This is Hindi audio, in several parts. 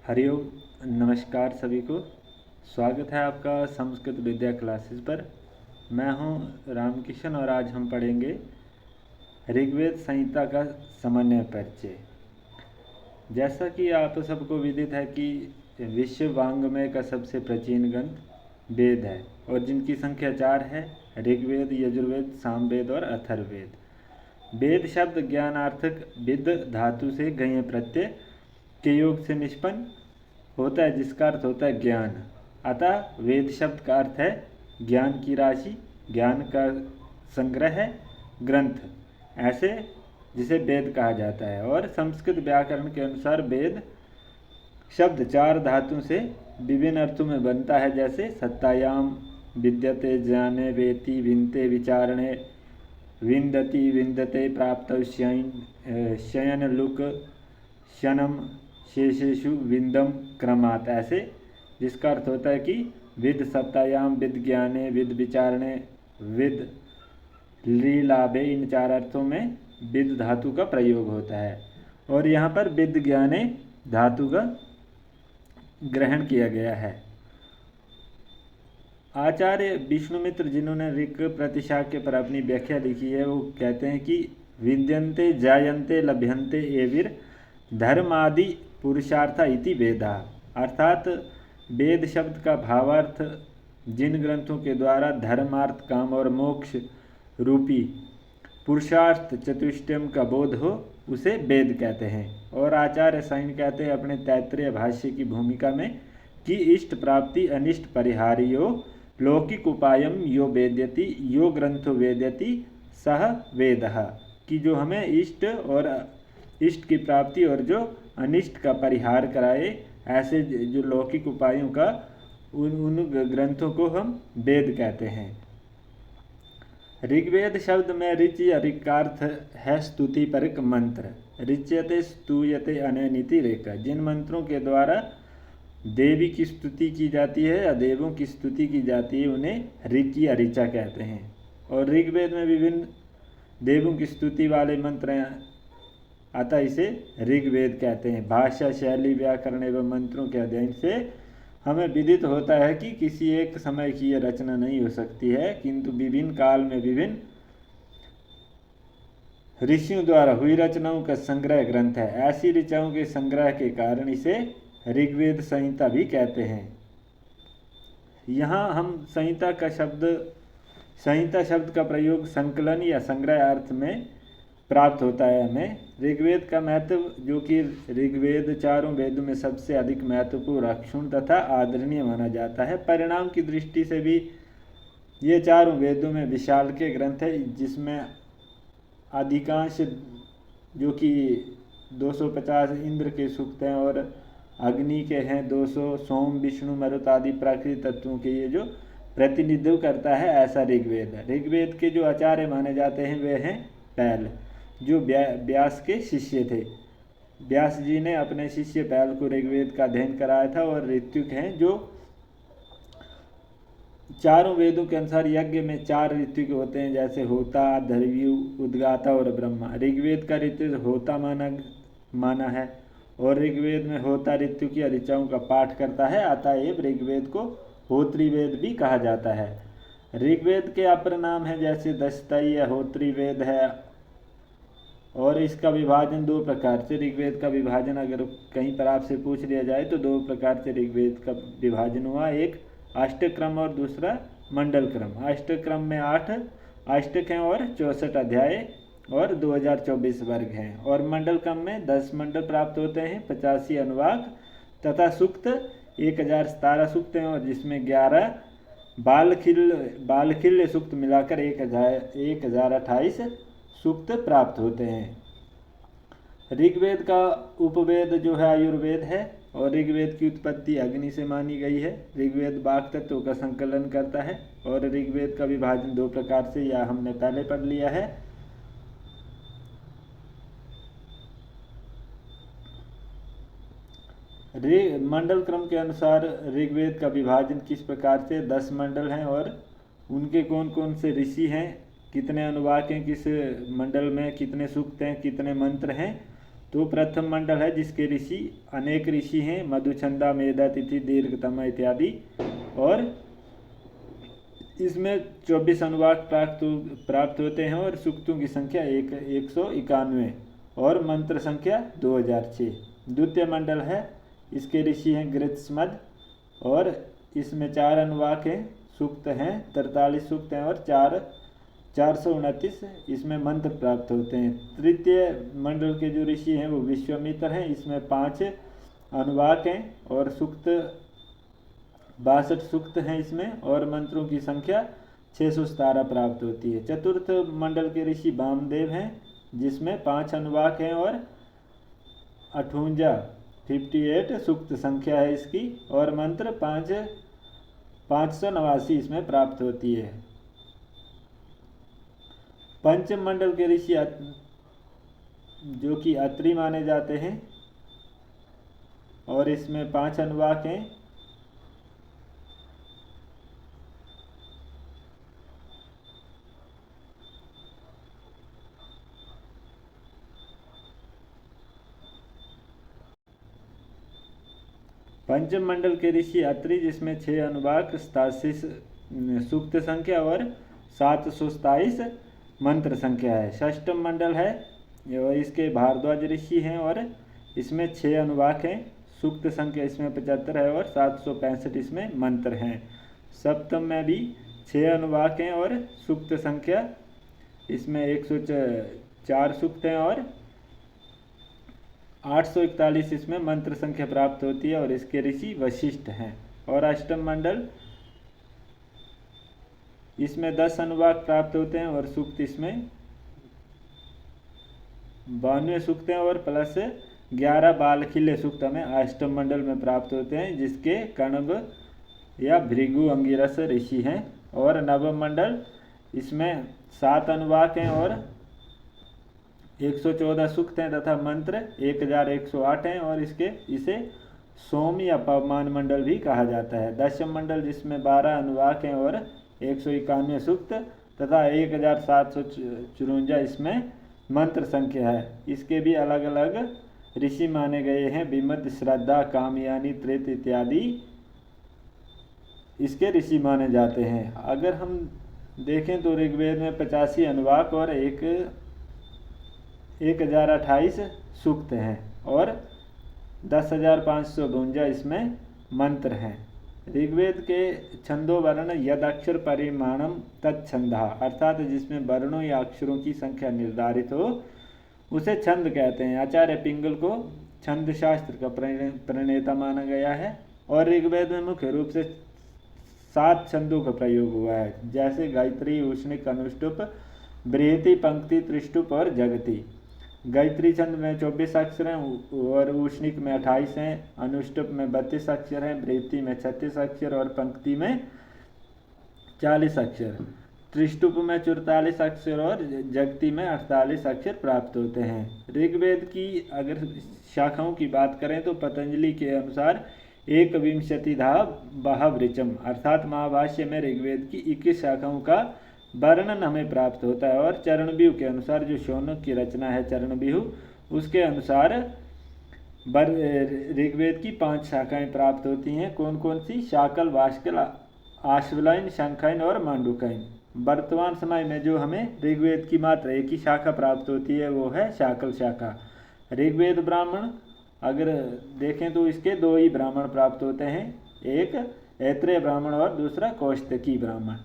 हरिओम। नमस्कार सभी को। स्वागत है आपका संस्कृत विद्या क्लासेस पर। मैं हूं रामकिशन और आज हम पढ़ेंगे ऋग्वेद संहिता का सामान्य परिचय। जैसा कि आप सबको विदित है कि विश्व वाङ्मय का सबसे प्राचीन ग्रंथ वेद है और जिनकी संख्या 4 है: ऋग्वेद, यजुर्वेद, सामवेद और अथर्ववेद। वेद शब्द ज्ञानार्थक विद धातु से गय प्रत्यय के योग से निष्पन्न होता है, जिसका अर्थ होता है ज्ञान। अतः वेद शब्द का अर्थ है ज्ञान की राशि, ज्ञान का संग्रह है, ग्रंथ, ऐसे जिसे वेद कहा जाता है। और संस्कृत व्याकरण के अनुसार वेद शब्द 4 धातुओं से विभिन्न अर्थों में बनता है, जैसे सत्तायाम, विद्यते, जाने, वेति, विनते, विचारणे, विन्दति, विन्दते, प्राप्त, शयन, लुक, शनम, शेषेषु, विंदम, क्रमात्, ऐसे, जिसका अर्थ होता है कि विद सत्तायाम, विद ज्ञाने, विद विचारणे, विद लीलाभे, इन 4 अर्थों में विद धातु का प्रयोग होता है। और यहाँ पर विद ज्ञाने धातु का ग्रहण किया गया है। आचार्य विष्णुमित्र, जिन्होंने ऋक् प्रतिशाक्य पर अपनी व्याख्या लिखी है, वो कहते हैं कि विद्यन्ते, जायन्ते, लभ्यन्ते एविर धर्मादि पुरुषार्था इति वेदा। अर्थात वेद शब्द का भावार्थ जिन ग्रंथों के द्वारा धर्मार्थ, काम और मोक्ष रूपी पुरुषार्थ चतुष्टयम का बोध हो, उसे वेद कहते हैं। और आचार्य साइन कहते हैं अपने तैत्तरीय भाष्य की भूमिका में कि इष्ट प्राप्ति अनिष्ट परिहारियो लौकिक उपायम यो वेद्यति, यो ग्रंथो वेद्यति सह वेदः, कि जो हमें इष्ट और इष्ट की प्राप्ति और जो अनिष्ट का परिहार कराए, ऐसे जो लौकिक उपायों का उन ग्रंथों को हम वेद कहते हैं। ऋग्वेद शब्द में ऋच या ऋक् का अर्थ है स्तुति परक मंत्र। ऋच्यते स्तूयते अननिति ऋक्, जिन मंत्रों के द्वारा देवी की स्तुति की जाती है या देवों की स्तुति की जाती है, उन्हें ऋच या ऋचा कहते हैं। और ऋग्वेद में विभिन्न देवों की स्तुति वाले मंत्र हैं, अतः इसे ऋग्वेद कहते हैं। भाषा, शैली, व्याकरण एवं मंत्रों के अध्ययन से हमें विदित होता है कि किसी एक समय की यह रचना नहीं हो सकती है, किंतु विभिन्न काल में विभिन्न ऋषियों द्वारा हुई रचनाओं का संग्रह ग्रंथ है। ऐसी ऋचाओं के संग्रह के कारण इसे ऋग्वेद संहिता भी कहते हैं। यहाँ हम संहिता शब्द का प्रयोग संकलन या संग्रह अर्थ में प्राप्त होता है हमें। ऋग्वेद का महत्व, जो कि ऋग्वेद चारों वेदों में सबसे अधिक महत्वपूर्ण, अक्षुण तथा आदरणीय माना जाता है। परिणाम की दृष्टि से भी ये चारों वेदों में विशाल के ग्रंथ है, जिसमें अधिकांश, जो कि 250 इंद्र के सूक्त हैं और अग्नि के हैं 200, सोम, विष्णु, मरुत आदि प्राकृतिक तत्वों के ये जो प्रतिनिधित्व करता है, ऐसा ऋग्वेद है। ऋग्वेद के जो आचार्य माने जाते हैं वे हैं पैल, जो व्यास के शिष्य थे। व्यास जी ने अपने शिष्य पैल को ऋग्वेद का अध्ययन कराया था। और ऋत्विक हैं, जो चारों वेदों के अनुसार यज्ञ में 4 ऋत्विक होते हैं, जैसे होता, धर्व्यु, उद्गाता और ब्रह्मा। ऋग्वेद का ऋत्विक होता माना है और ऋग्वेद में होता ऋत्विक या ऋचाओं का पाठ करता है, अतएव ऋग्वेद को होत्री वेद भी कहा जाता है। ऋग्वेद के अपर नाम है, जैसे दशतई या होत्री वेद है। और इसका विभाजन 2 प्रकार से, ऋग्वेद का विभाजन अगर कहीं पर आपसे पूछ लिया जाए तो 2 प्रकार से ऋग्वेद का विभाजन हुआ, एक अष्टक्रम और दूसरा मंडल क्रम। अष्टक्रम में 8 अष्टक हैं और 64 अध्याय और 2024 वर्ग हैं। और मंडल क्रम में 10 मंडल प्राप्त होते हैं, 85 अनुवाक तथा सूक्त 1017 सूक्त हैं, और जिसमें 11 बालखिल्य सूक्त मिलाकर 1028 सूक्त प्राप्त होते हैं। ऋग्वेद का उपवेद जो है आयुर्वेद है, और ऋग्वेद की उत्पत्ति अग्नि से मानी गई है। ऋग्वेद वाक तत्वों का संकलन करता है। और ऋग्वेद का विभाजन 2 प्रकार से, या हमने पहले पढ़ लिया है। मंडल क्रम के अनुसार ऋग्वेद का विभाजन किस प्रकार से, 10 मंडल हैं और उनके कौन कौन से ऋषि हैं, कितने अनुवाक हैं, किस मंडल में कितने सूक्त हैं, कितने मंत्र हैं, तो प्रथम मंडल है जिसके ऋषि अनेक ऋषि हैं, मधुचंदा, मेधा, तिथि, दीर्घतमा इत्यादि। और इसमें 24 अनुवाक प्राप्त होते हैं और सूक्तों की संख्या 191 और मंत्र संख्या 2006। द्वितीय मंडल है, इसके ऋषि हैं गृत्समद और इसमें 4 अनुवाक हैं, सूक्त हैं 43 सूक्त हैं और 429 इसमें मंत्र प्राप्त होते हैं। तृतीय मंडल के जो ऋषि हैं वो विश्वामित्र हैं, इसमें 5 अनुवाक हैं और सूक्त 62 सूक्त हैं इसमें और मंत्रों की संख्या 617 प्राप्त होती है। चतुर्थ मंडल के ऋषि वामदेव हैं, जिसमें 5 अनुवाक हैं और 58 सूक्त संख्या है इसकी और मंत्र 589 इसमें प्राप्त होती है। पंचम मंडल के ऋषि जो कि अत्रि माने जाते हैं और इसमें 5 अनुवाक हैं। पंचम मंडल के ऋषि अत्रि, जिसमें 6 अनुवाक, 87 सूक्त संख्या और 727 मंत्र संख्या है। षष्ठम मंडल है और इसके भारद्वाज ऋषि हैं और इसमें 6 अनुवाक हैं, सूक्त संख्या इसमें 75 है और 765 इसमें मंत्र हैं। सप्तम में भी 6 अनुवाक हैं और सूक्त संख्या इसमें 104 सूक्त हैं और 841 इसमें मंत्र संख्या प्राप्त होती है और इसके ऋषि वशिष्ठ हैं। और अष्टम मंडल, इसमें 10 अनुवाक प्राप्त होते हैं और सूक्त इसमें 92 सूक्त हैं और प्लस 11 बालखिल्य सूक्त हमें अष्टम मंडल में प्राप्त होते हैं, जिसके कण्व या भृगु अंगिरस ऋषि हैं। और नवम मंडल, इसमें 7 अनुवाक हैं और 114 सूक्त हैं तथा मंत्र 1108 हैं और इसे सोम या पवमान मंडल भी कहा जाता है। दशम मंडल, जिसमें 12 अनुवाक हैं और 191 सूक्त तथा 1754 इसमें मंत्र संख्या है। इसके भी अलग अलग ऋषि माने गए हैं, विमत, श्रद्धा, कामयानी, त्रेत इत्यादि इसके ऋषि माने जाते हैं। अगर हम देखें तो ऋग्वेद में 85 अनुवाक और 1028 सूक्त हैं और 10,552 इसमें मंत्र हैं। ऋग्वेद के छंदो वर्ण यदक्षर परिमाणम तत्छंदा, अर्थात जिसमें वर्णों या अक्षरों की संख्या निर्धारित हो उसे छंद कहते हैं। आचार्य पिंगल को छंद शास्त्र का प्रणेता माना गया है और ऋग्वेद में मुख्य रूप से 7 छंदों का प्रयोग हुआ है, जैसे गायत्री, उष्णिक, अनुष्टुप, बृहति, पंक्ति, त्रिष्टुप और जगति। गायत्री छंद में 24 अक्षर हैं और उष्णिक में 28 हैं, अनुष्टुप में 32 अक्षर हैं, बृहति में 36 अक्षर और पंक्ति में 40 अक्षर, त्रिष्टुप में 44 अक्षर और जगति में 48 अक्षर प्राप्त होते हैं। ऋग्वेद की अगर शाखाओं की बात करें तो पतंजलि के अनुसार 21 बहवृचम, अर्थात महाभाष्य में ऋग्वेद की 21 शाखाओं का वर्णन हमें प्राप्त होता है। और चरणव्यूह के अनुसार, जो शौनक की रचना है चरणव्यूह, उसके अनुसार ऋग्वेद की 5 शाखाएं प्राप्त होती हैं। कौन कौन सी? शाकल, वाष्कल, आश्वलायन, शंखायन और मांडुकायन। वर्तमान समय में जो हमें ऋग्वेद की मात्र एक ही शाखा प्राप्त होती है वो है शाकल शाखा। ऋग्वेद ब्राह्मण अगर देखें तो इसके 2 ही ब्राह्मण प्राप्त होते हैं, एक ऐत्रेय ब्राह्मण और दूसरा कौशिकी ब्राह्मण।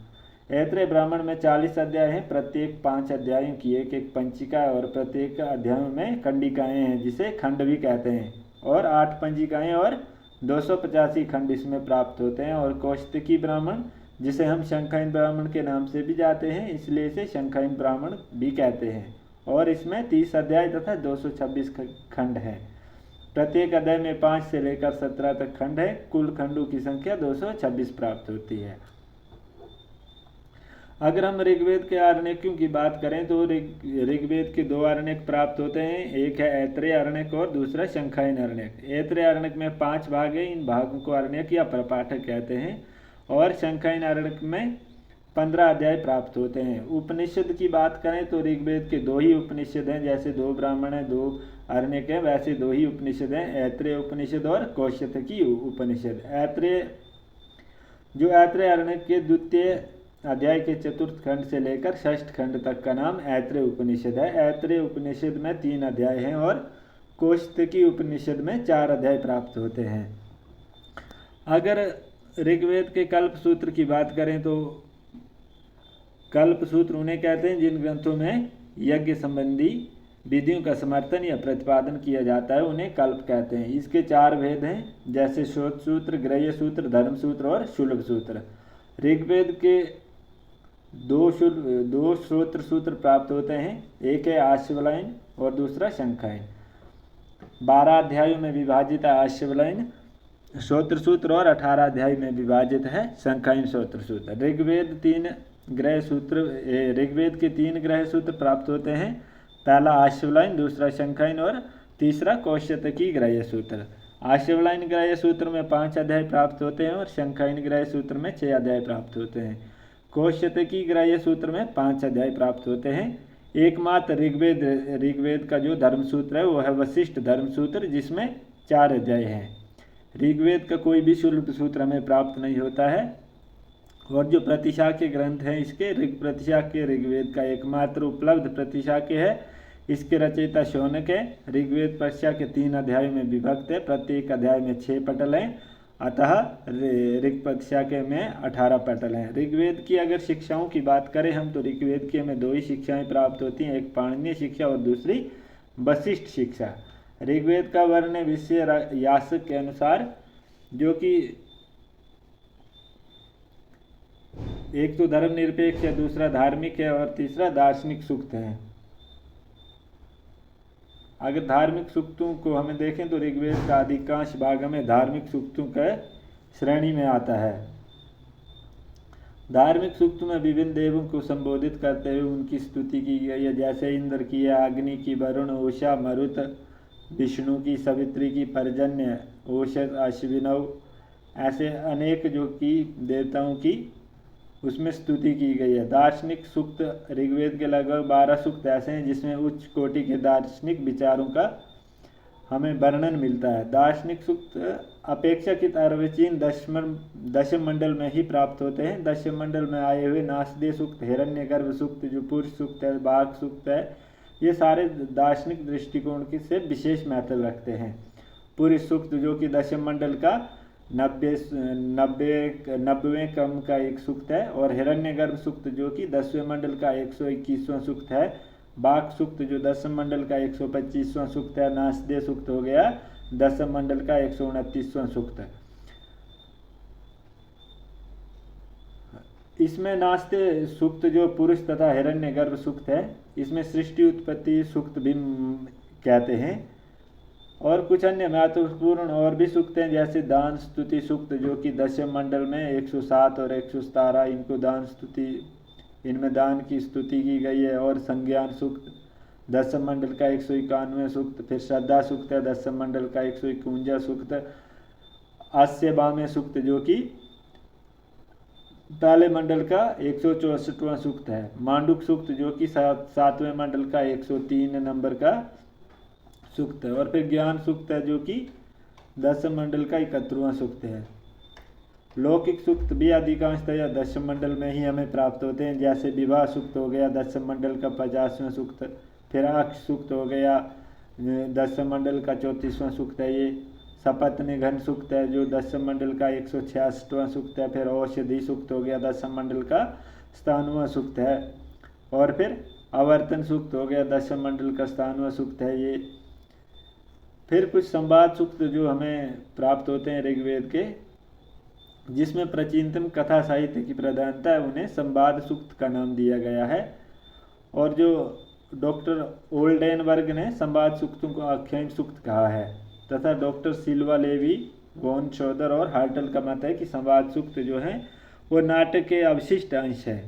ऐत्रेय ब्राह्मण में 40 अध्याय हैं, प्रत्येक 5 अध्यायों की एक एक पंचिका है और प्रत्येक अध्यायों में खंडिकाएँ हैं जिसे खंड भी कहते हैं, और 8 पंजिकाएँ और 285 खंड इसमें प्राप्त होते हैं। और कौशिकी ब्राह्मण, जिसे हम शंखायन ब्राह्मण के नाम से भी जाते हैं, इसलिए इसे शंखायन ब्राह्मण भी कहते हैं, और इसमें 30 अध्याय तथा 226 खंड हैं। प्रत्येक अध्याय में 5 से लेकर 17 तक खंड है। कुल खंडों की संख्या 226 प्राप्त होती है। अगर हम ऋग्वेद के आरण्यकों की बात करें तो ऋग्वेद के 2 आरण्यक प्राप्त होते हैं, एक है ऐत्रेय आरण्यक और दूसरा शंखायन आरण्यक। ऐत्रेय आरण्यक में 5 भाग हैं, इन भागों को आरण्यक या प्रपाठक कहते हैं, और शंखायन आरण्यक में 15 अध्याय प्राप्त होते हैं। उपनिषद की बात करें तो ऋग्वेद के 2 ही उपनिषद हैं, जैसे 2 ब्राह्मण हैं, 2 अरण्यक हैं, वैसे दो ही उपनिषद हैं, ऐत्रेय उपनिषद और कौशिकी उपनिषद। ऐत्रेय अरण्यक के द्वितीय अध्याय के चतुर्थ खंड से लेकर षष्ठ खंड तक का नाम ऐत्रेय उपनिषद है। ऐत्रेय उपनिषद में 3 अध्याय हैं और कौशिकी उपनिषद में 4 अध्याय प्राप्त होते हैं। अगर ऋग्वेद के कल्प सूत्र की बात करें तो कल्प सूत्र उन्हें कहते हैं जिन ग्रंथों में यज्ञ संबंधी विधियों का समर्थन या प्रतिपादन किया जाता है, उन्हें कल्प कहते हैं। इसके 4 भेद हैं, जैसे श्रोत सूत्र, ग्रह्य सूत्र, धर्म सूत्र और शुल्ब सूत्र। ऋग्वेद के 2 श्रोत्र सूत्र प्राप्त होते हैं, एक है आश्वलायन और दूसरा शंखायन। 12 अध्यायों में विभाजित है आश्वलायन श्रोत्र सूत्र और 18 अध्याय में विभाजित है शंखायन श्रोत्र सूत्र। ऋग्वेद के 3 ग्रह सूत्र प्राप्त होते हैं, पहला आश्वलायन, दूसरा शंखायन और तीसरा कौशिकी ग्रह सूत्र। आश्वलायन ग्रह सूत्र में 5 अध्याय प्राप्त होते हैं और शंखायन ग्रह सूत्र में 6 अध्याय प्राप्त होते हैं। कौशिकी ग्रह सूत्र में 5 अध्याय प्राप्त होते हैं। एकमात्र ऋग्वेद का जो धर्म सूत्र है वो है वशिष्ठ धर्म सूत्र, जिसमें 4 अध्याय हैं। ऋग्वेद का कोई भी शुल्ब सूत्र हमें प्राप्त नहीं होता है। और जो प्रतिशाख्य ग्रंथ हैं इसके ऋग प्रतिशाख्य ऋग्वेद का एकमात्र उपलब्ध प्रतिशाख्य है। इसके रचयिता शौनक है। ऋग्वेद प्रतिशाख्य 3 अध्यायों में विभक्त है, प्रत्येक अध्याय में 6 पटल हैं, अतः ऋग प्रतिशाख्य में 18 पटल हैं। ऋग्वेद की अगर शिक्षाओं की बात करें हम तो ऋग्वेद की हमें 2 ही शिक्षाएं प्राप्त होती हैं, एक पाणिनीय शिक्षा और दूसरी वशिष्ठ शिक्षा। ऋग्वेद का वर्ण विषय यास्क के अनुसार, जो कि एक तो धर्मनिरपेक्ष है, दूसरा धार्मिक है और तीसरा दार्शनिक सूक्त है। अगर धार्मिक सूक्तों को हमें देखें तो ऋग्वेद का अधिकांश भाग हमें धार्मिक सूक्तों के श्रेणी में आता है। धार्मिक सूक्तों में विभिन्न देवों को संबोधित करते हुए उनकी स्तुति की गई है, जैसे इंद्र की है, अग्नि की, वरुण, उषा, मरुत, विष्णु की, सवित्री की, पर्जन्य, ओषध, अश्विनव, ऐसे अनेक जो कि देवताओं की उसमें स्तुति की गई है। दार्शनिक सूक्त ऋग्वेद के लगभग 12 सूक्त ऐसे हैं जिसमें उच्च कोटि के दार्शनिक विचारों का हमें वर्णन मिलता है। दार्शनिक सूक्त अपेक्षाकृत अर्वाचीन दशम मंडल में ही प्राप्त होते हैं। दशम मंडल में आए हुए नासदेव सूक्त, हिरण्यगर्भ सूक्त, जो पुरुष सूक्त है, बाघ सूक्त है, ये सारे दार्शनिक दृष्टिकोण से विशेष महत्व रखते हैं। पुरुष सूक्त जो कि दशम मंडल का 90वें क्रम का एक सूक्त है, और हिरण्यगर्भ सूक्त जो कि 10वें मंडल का 121वां सूक्त है। बाघ सूक्त जो 10वें मंडल का 125वां सूक्त है। नासदेव सूक्त हो गया 10वें मंडल का 129वां सूक्त है। इसमें नासदेव सूक्त जो पुरुष तथा हिरण्यगर्भ सूक्त है, इसमें सृष्टि उत्पत्ति सूक्त भी कहते हैं। और कुछ अन्य महत्वपूर्ण और भी सूक्त हैं, जैसे दान स्तुति सूक्त जो कि 10वें मंडल में 107 और 117, इनको दान स्तुति, इनमें दान की स्तुति की गई है। और संज्ञान सूक्त 10वें मंडल का 191 सूक्त। फिर श्रद्धा सूक्त है 10वें मंडल का 151 सूक्त। आस्यबामे सूक्त जो कि पहले मंडल का 164वां सूक्त है। मांडुक सूक्त जो कि 7वें मंडल का 103 नंबर का सूक्त है। और फिर ज्ञान सूक्त है जो कि 10वें मंडल का 71वां सूक्त है। लौकिक सूक्त भी अधिकांशतः 10वें मंडल में ही हमें प्राप्त होते हैं, जैसे विवाह सूक्त हो गया 10वें मंडल का 50वां सूक्त। फिर अक्ष सूक्त हो गया 10वें मंडल का 34वां सूक्त है। ये सपत निघन सूक्त है जो 10वें मंडल का 166वां सूक्त है। फिर औषधि सूक्त हो गया 10वें मंडल का 97वां सूक्त है। और फिर आवर्तन सूक्त हो गया 10वें मंडल का 97वां सूक्त है ये। फिर कुछ संवाद सूक्त जो हमें प्राप्त होते हैं ऋग्वेद के, जिसमें प्राचीनतम कथा साहित्य की प्रधानता है, उन्हें संवाद सूक्त का नाम दिया गया है। और जो डॉक्टर ओल्डेनबर्ग ने संवाद सूक्तों को आख्यान सूक्त कहा है, तथा डॉक्टर सिल्वा लेवी, वॉन शोदर और हार्टल का मत है कि संवाद सूक्त जो हैं वो नाटक के अवशिष्ट अंश है।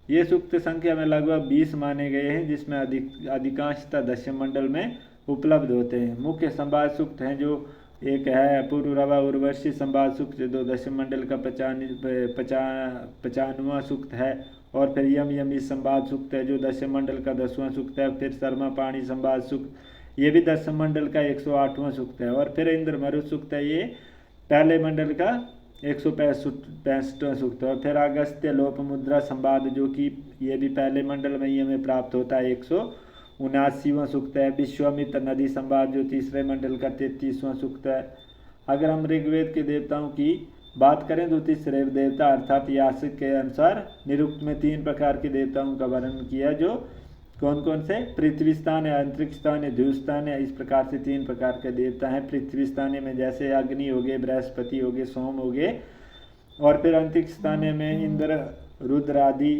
ये सूक्त संख्या में लगभग 20 माने गए हैं, जिसमें अधिकांशतः 10वें मंडल में उपलब्ध होते हैं। मुख्य संवाद सूक्त हैं जो एक है पुरुरवा उर्वशी संवाद सूक्त जो 10वें मंडल का 95वां सूक्त है। और फिर यम यमी संवाद सूक्त है जो 10वें मंडल का 10वां सूक्त है। फिर शर्मा पाणी संवाद सूक्त, ये भी दशम मंडल का 108वां सूक्त है। और फिर इंद्र मरु सूक्त है, ये पहले मंडल का 165वां सूक्त है। और फिर अगस्त्य लोप मुद्रा संवाद, जो कि ये भी पहले मंडल में ही हमें प्राप्त होता है, 179वां सूक्त है। विश्वामित्र नदी संवाद, जो तीसरे मंडल का 33वां सूक्त है। अगर हम ऋग्वेद के देवताओं की बात करें तो तीसरे देवता अर्थात यास्क के अनुसार निरुक्त में 3 प्रकार के देवताओं का वर्णन किया, जो कौन कौन से? पृथ्वी स्थान है, अंतरिक्ष स्थान है, द्यू स्थान है। इस प्रकार से 3 प्रकार के देवता हैं। पृथ्वी स्थान में जैसे अग्नि हो गए, बृहस्पति हो गए, सोम हो गए। और फिर अंतरिक्ष स्थान में इंद्र, रुद्र आदि।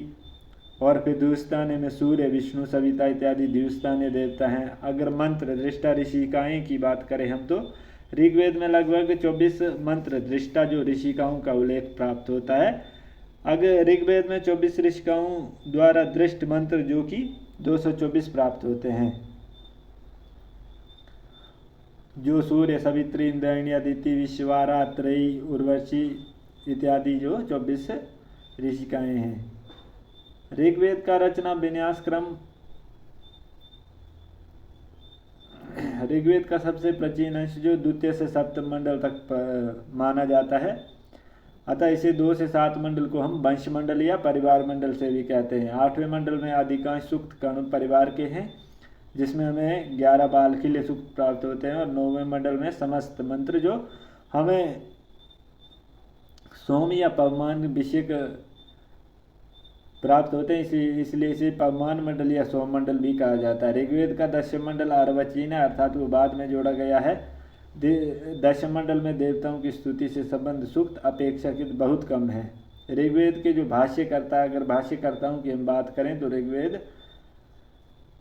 और फिर द्यू स्थान में सूर्य, विष्णु, सविता इत्यादि द्यू स्थानीय देवता हैं। अगर मंत्र दृष्टा ऋषिकाएँ की बात करें हम तो ऋग्वेद में लगभग 24 मंत्र दृष्टा जो ऋषिकाओं का उल्लेख प्राप्त होता है। अगर ऋग्वेद में 24 ऋषिकाओं द्वारा दृष्ट मंत्र जो कि 224 प्राप्त होते हैं, जो सूर्य, सवित्री, इंद्रायणी, अदिति, विश्वारा, त्रयी, उर्वशी इत्यादि जो 24 ऋषिकाएँ हैं। ऋग्वेद का रचना विन्यास क्रम ऋग्वेद का सबसे प्राचीन अंश जो द्वितीय से सप्तम मंडल तक माना जाता है। अतः इसे 2 से 7 मंडल को हम वंश मंडल या परिवार मंडल से भी कहते हैं। 8वें मंडल में अधिकांश सूक्त कर्ण परिवार के हैं, जिसमें हमें 11 बालखिल्य सूक्त प्राप्त होते हैं। और 9वें मंडल में समस्त मंत्र जो हमें सोम या पवमान विषयक प्राप्त होते हैं, इसलिए इसे पवमान मंडल या सोम मंडल भी कहा जाता है। ऋग्वेद का दशम मंडल अर्वाचीन है, अर्थात वो बाद में जोड़ा गया है। दशम मंडल में देवताओं की स्तुति से संबंध सूक्त अपेक्षाकृत बहुत कम है। ऋग्वेद के जो भाष्यकर्ता, अगर भाष्यकर्ताओं की हम बात करें तो ऋग्वेद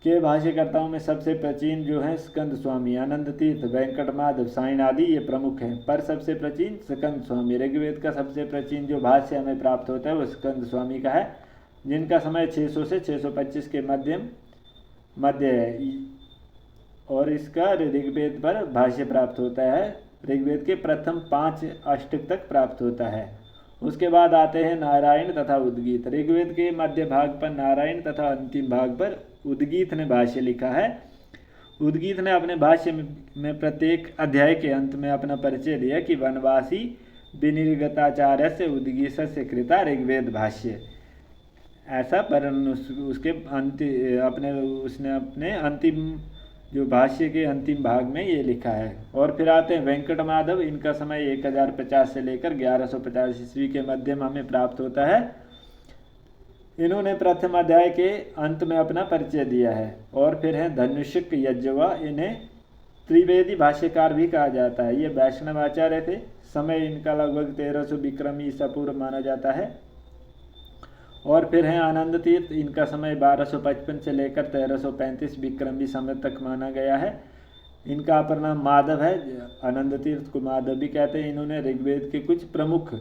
के भाष्यकर्ताओं में सबसे प्राचीन जो है स्कंद स्वामी, आनंद तीर्थ, वेंकट माधव, साइन आदि ये प्रमुख हैं। पर सबसे प्राचीन स्कंद स्वामी, ऋग्वेद का सबसे प्राचीन जो भाष्य हमें प्राप्त होता है वो स्कंद स्वामी का है, जिनका समय 600 से 625 के मध्य है। और इसका ऋग्वेद पर भाष्य प्राप्त होता है। ऋग्वेद के प्रथम 5 अष्टक तक प्राप्त होता है। उसके बाद आते हैं नारायण तथा उद्गीत। ऋग्वेद के मध्य भाग पर नारायण तथा अंतिम भाग पर उद्गीत ने भाष्य लिखा है। उद्गीत ने अपने भाष्य में प्रत्येक अध्याय के अंत में अपना परिचय दिया कि वनवासी विनिर्गताचार्य से उद्गीत से कृता ऋग्वेद भाष्य, ऐसा पर उसके उसने अपने अंतिम जो भाष्य के अंतिम भाग में ये लिखा है। और फिर आते हैं वेंकट माधव। इनका समय 1050 से लेकर 1150 ईस्वी के मध्य में हमें प्राप्त होता है। इन्होंने प्रथम अध्याय के अंत में अपना परिचय दिया है। और फिर हैं धनुष्क यज्वा, इन्हें त्रिवेदी भाष्यकार भी कहा जाता है। ये वैष्णव आचार्य थे। समय इनका लगभग 1300 विक्रम ईसा पूर्व माना जाता है। और फिर हैं आनंद तीर्थ, इनका समय 1255 से लेकर 1335 विक्रमी समय तक माना गया है। इनका अपर नाम माधव है। आनंद तीर्थ को माधव भी कहते हैं। इन्होंने ऋग्वेद के कुछ प्रमुख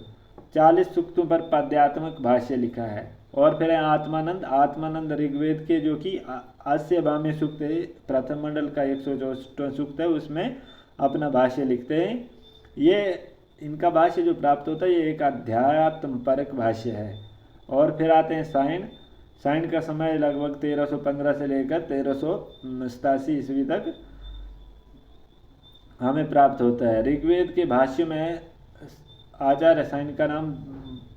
40 सूक्तों पर पद्यात्मक भाष्य लिखा है। और फिर है आत्मानंद। आत्मानंद ऋग्वेद के जो कि 80वां सूक्त है, प्रथम मंडल का 164वां सूक्त है, उसमें अपना भाष्य लिखते हैं। ये इनका भाष्य जो प्राप्त होता है ये एक अध्यात्म परक भाष्य है। और फिर आते हैं साइन। साइन का समय लगभग 1315 से लेकर 1387 ईस्वी तक हमें प्राप्त होता है। ऋग्वेद के भाष्य में आचार्य साइन का नाम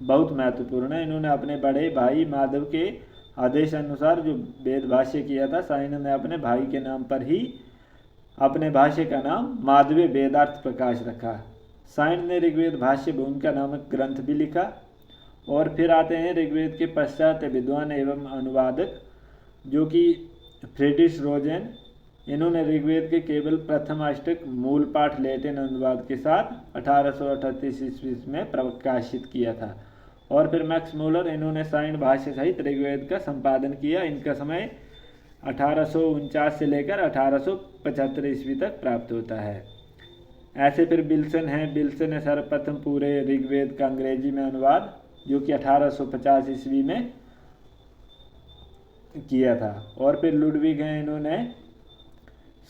बहुत महत्वपूर्ण है। इन्होंने अपने बड़े भाई माधव के आदेश अनुसार जो वेद भाष्य किया था, साइन ने अपने भाई के नाम पर ही अपने भाष्य का नाम माधवी वेदार्थ प्रकाश रखा। साइन ने ऋग्वेद भाष्य भूमिका नामक ग्रंथ भी लिखा। और फिर आते हैं ऋग्वेद के पश्चात विद्वान एवं अनुवादक जो कि फ्रीड्रिश रोजेन। इन्होंने ऋग्वेद के केवल प्रथम अष्टक मूल पाठ लैटिन अनुवाद के साथ 1838 ईस्वी में प्रकाशित किया था। और फिर मैक्स मूलर, इन्होंने साइन भाष्य सहित ऋग्वेद का संपादन किया। इनका समय 1849 से लेकर 1875 ईस्वी तक प्राप्त होता है। ऐसे फिर बिल्सन हैं। बिल्सन ने सर्वप्रथम पूरे ऋग्वेद का अंग्रेजी में अनुवाद जो कि 1850 ईस्वी में किया था। और फिर लुडविग हैं, इन्होंने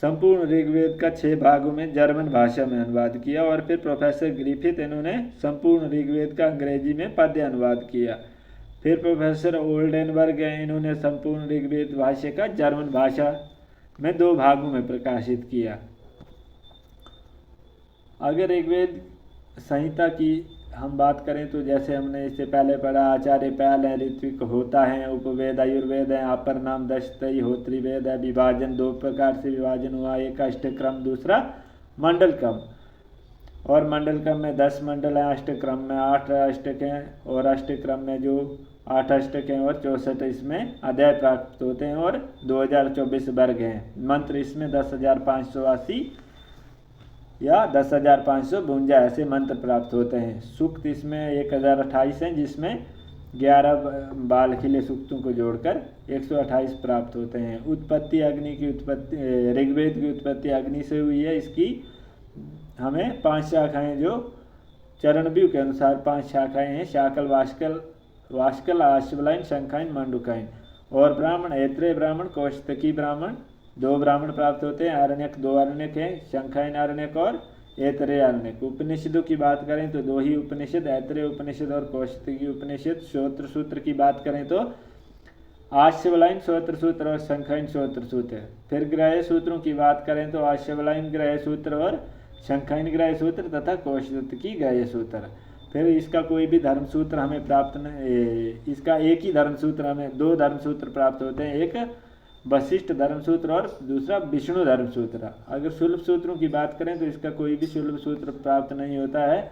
संपूर्ण ऋग्वेद का 6 भागों में जर्मन भाषा में अनुवाद किया। और फिर प्रोफेसर ग्रिफिथ, इन्होंने संपूर्ण ऋग्वेद का अंग्रेजी में पद्य अनुवाद किया। फिर प्रोफेसर ओल्डेनबर्ग हैं, इन्होंने संपूर्ण ऋग्वेद भाष्य का जर्मन भाषा में 2 भागों में प्रकाशित किया। अगर ऋग्वेद संहिता की हम बात करें तो जैसे हमने इससे पहले पढ़ा, आचार्य पहल है, ऋत्विक होता है, उपवेद आयुर्वेद है, अपर नाम दशतई होत्री वेद है। विभाजन 2 प्रकार से विभाजन हुआ, एक अष्टक्रम, दूसरा मंडल क्रम। और मंडल क्रम में 10 मंडल हैं, अष्टक्रम में 8 अष्टक हैं, और अष्टक्रम में जो 8 अष्टक हैं और 64 इसमें अध्याय प्राप्त होते हैं, और 2024 वर्ग हैं। मंत्र इसमें 10,580 या 10,552 ऐसे मंत्र प्राप्त होते हैं। सूक्त इसमें 1028 हैं, जिसमें 11 बाल खिले सूक्तों को जोड़कर 128 प्राप्त होते हैं। उत्पत्ति अग्नि की उत्पत्ति, ऋग्वेद की उत्पत्ति अग्नि से हुई है। इसकी हमें 5 शाखाएं, जो चरणव्यूह के अनुसार 5 शाखाएं हैं, शाकल, वाष्कल, आश्वलायन, शंखाइन, मंडूकाइन। और ब्राह्मण, ऐत्रेय ब्राह्मण, कौशिकी ब्राह्मण, 2 ब्राह्मण प्राप्त होते हैं। अरण्यक 2 अरण्यक हैं, शंखाइन अरण्यक और ऐत्रेय अरण्यक। उपनिषदों की बात करें तो 2 ही उपनिषद, ऐत्रेय उपनिषद और कौशिकी उपनिषद। श्रोत्र सूत्र की बात करें तो आश्वलायन श्रोत्र सूत्र और शंखाइन श्रोत्र सूत्र। फिर ग्रह सूत्रों की बात करें तो आश्वलायन ग्रह सूत्र और शंखाइन ग्रह सूत्र तथा कौशिकी ग्रह सूत्र। फिर इसका कोई भी धर्मसूत्र हमें प्राप्त नहीं, इसका एक ही धर्मसूत्र, हमें 2 धर्मसूत्र प्राप्त होते हैं, एक वशिष्ठ धर्मसूत्र और दूसरा विष्णु धर्मसूत्र। अगर शुल्ब सूत्रों की बात करें तो इसका कोई भी शुल्ब सूत्र प्राप्त नहीं होता है।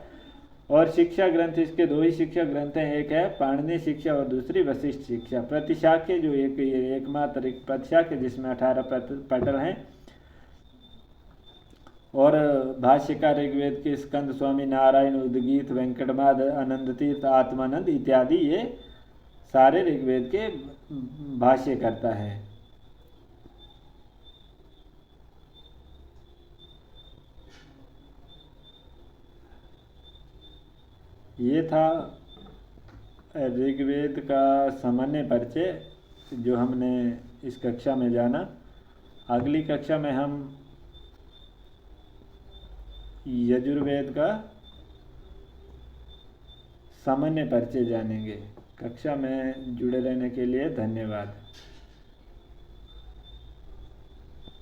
और शिक्षा ग्रंथ, इसके 2 ही शिक्षा ग्रंथ हैं, एक है पाणिनीय शिक्षा और दूसरी वशिष्ठ शिक्षा। प्रतिशाख्य जो एकमात्र प्रतिशाख्य जिसमें 18 पटल हैं। और भाष्यकार ऋग्वेद के स्कंद स्वामी नारायण, उद्गीत, वेंकटमाद, आनंद तीर्थ, आत्मानंद इत्यादि ये सारे ऋग्वेद के भाष्य करता है। ये था ऋग्वेद का सामान्य परिचय जो हमने इस कक्षा में जाना। अगली कक्षा में हम यजुर्वेद का सामान्य परिचय जानेंगे। कक्षा में जुड़े रहने के लिए धन्यवाद।